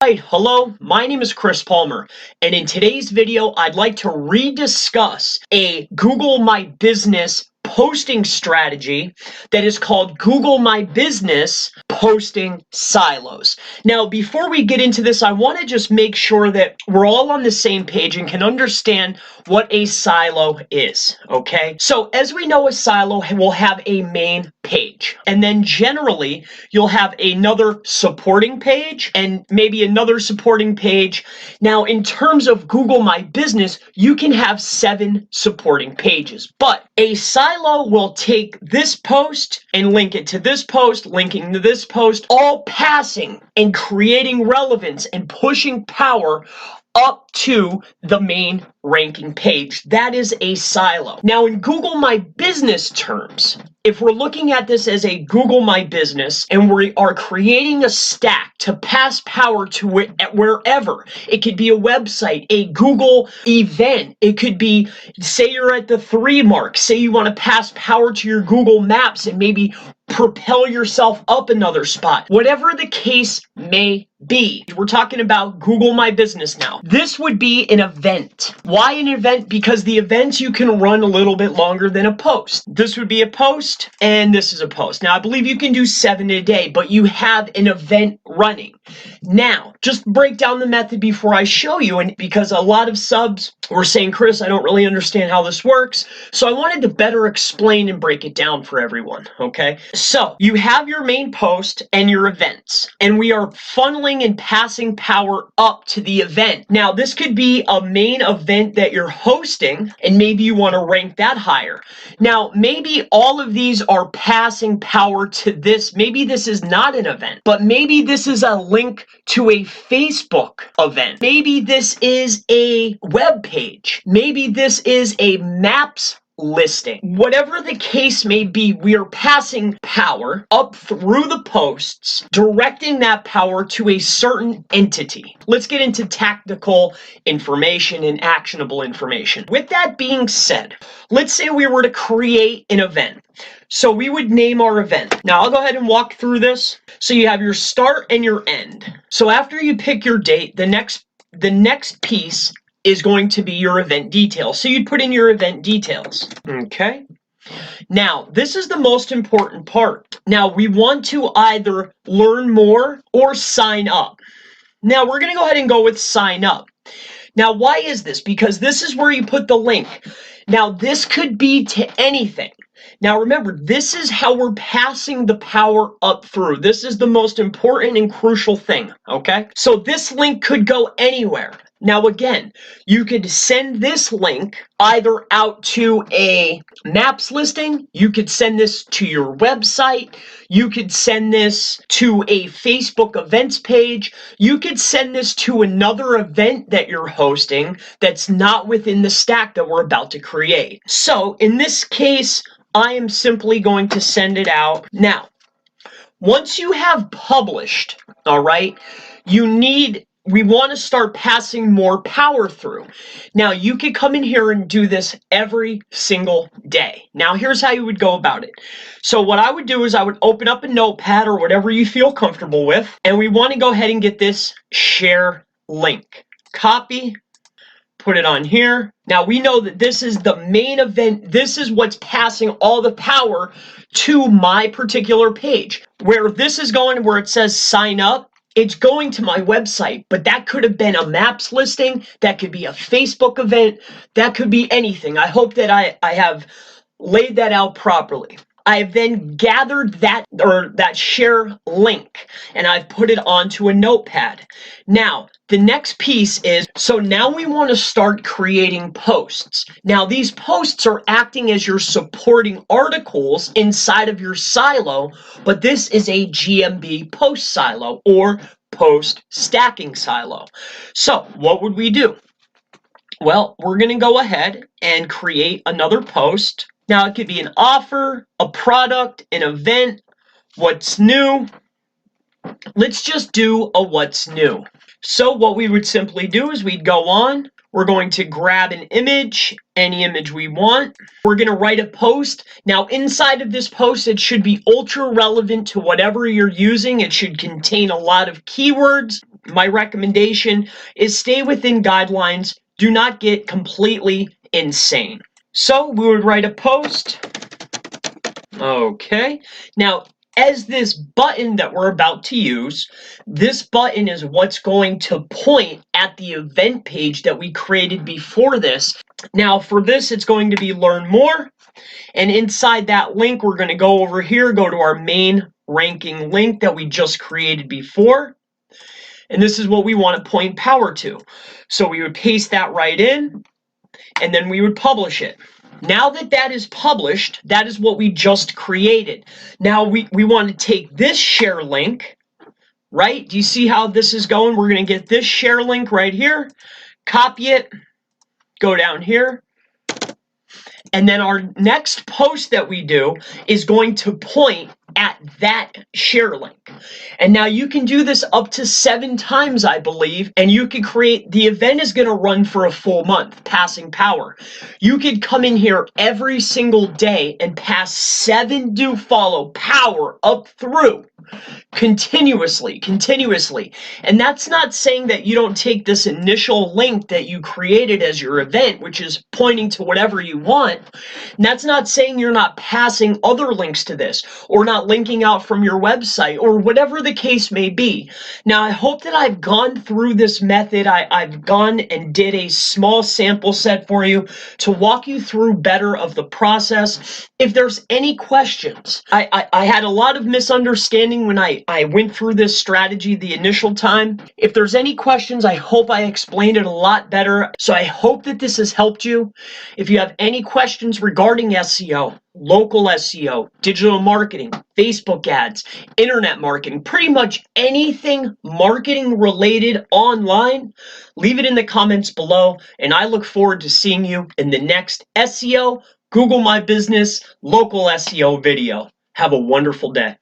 Hi, hello, my name is Chris Palmer, and in today's video, I'd like to rediscuss a Google My Business posting strategy that is called Google My Business Posting Silos. Now, before we get into this, I want to just make sure that we're all on the same page and can understand what a silo is, okay? So, as we know, a silo will have a main page, and then generally, you'll have another supporting page and maybe another supporting page. Now, in terms of Google My Business, you can have 7 supporting pages, but a silo will take this post and link it to this post, linking to this post, all passing and creating relevance and pushing power up to the main ranking page. That is a silo. Now, in Google My Business terms, if we're looking at this as a Google My Business and we are creating a stack to pass power to it at wherever, it could be a website, a Google event, it could be, say you're at the 3 mark, say you want to pass power to your Google Maps and maybe propel yourself up another spot. Whatever the case may be, we're talking about Google My Business now. This would be an event. Why an event? Because the events you can run a little bit longer than a post. This would be a post, and this is a post. Now, I believe you can do 7 a day, but you have an event running. Now, just break down the method before I show you, and because a lot of subs were saying, Chris, I don't really understand how this works, so I wanted to better explain and break it down for everyone, okay? So, you have your main post and your events, and we are funneling and passing power up to the event. Now, this could be a main event that you're hosting, and maybe you want to rank that higher. Now, maybe all of these are passing power to this. Maybe this is not an event, but maybe this is a link to a Facebook event. Maybe this is a web page. Maybe this is a Maps listing. Whatever the case may be, we are passing power up through the posts, directing that power to a certain entity. Let's get into tactical information and actionable information. With that being said, let's say we were to create an event. So we would name our event. Now I'll go ahead and walk through this. So you have your start and your end. So after you pick your date, the next piece is going to be your event details. So you'd put in your event details, okay? Now, this is the most important part. Now, we want to either learn more or sign up. Now, we're gonna go ahead and go with sign up. Now, why is this? Because this is where you put the link. Now, this could be to anything. Now, remember, this is how we're passing the power up through. This is the most important and crucial thing, okay? So this link could go anywhere. Now, again, you could send this link either out to a Maps listing, you could send this to your website, you could send this to a Facebook events page, you could send this to another event that you're hosting that's not within the stack that we're about to create. So, in this case, I am simply going to send it out. Now, once you have published, all right, we want to start passing more power through. Now, you could come in here and do this every single day. Now, here's how you would go about it. So what I would do is I would open up a notepad or whatever you feel comfortable with, and we want to go ahead and get this share link. Copy, put it on here. Now, we know that this is the main event. This is what's passing all the power to my particular page. Where this is going, where it says sign up, it's going to my website, but that could have been a Maps listing, that could be a Facebook event, that could be anything. I hope that I have laid that out properly. I have then gathered that share link and I've put it onto a notepad. Now, the next piece is, so now we want to start creating posts. Now, these posts are acting as your supporting articles inside of your silo, but this is a GMB post silo or post stacking silo. So what would we do? Well, we're going to go ahead and create another post. Now, it could be an offer, a product, an event, what's new. Let's just do a what's new. So what we would simply do is we'd go on. We're going to grab an image, any image we want. We're going to write a post. Now, inside of this post, it should be ultra relevant to whatever you're using. It should contain a lot of keywords. My recommendation is stay within guidelines. Do not get completely insane. So we would write a post. Okay. Now, as this button that we're about to use, this button is what's going to point at the event page that we created before this. Now, for this, it's going to be learn more. And inside that link, we're going to go over here, go to our main ranking link that we just created before. And this is what we want to point power to. So we would paste that right in, and then we would publish it. Now that that is published, that is what we just created. Now we want to take this share link, right? Do you see how this is going? We're going to get this share link right here, copy it, go down here, and then our next post that we do is going to point at that share link. And now you can do this up to 7 times, I believe, and you can create, the event is going to run for a full month, passing power. You could come in here every single day and pass 7 do follow power up through continuously. And that's not saying that you don't take this initial link that you created as your event, which is pointing to whatever you want. And that's not saying you're not passing other links to this, or not linking out from your website, or whatever the case may be. Now, I hope that I've gone through this method. I've gone and did a small sample set for you to walk you through better of the process. If there's any questions, I had a lot of misunderstanding when I went through this strategy the initial time. If there's any questions, I hope I explained it a lot better. So I hope that this has helped you. If you have any questions regarding SEO, local SEO, digital marketing, Facebook ads, internet marketing, pretty much anything marketing related online, leave it in the comments below, and I look forward to seeing you in the next SEO, Google My Business, local SEO video. Have a wonderful day.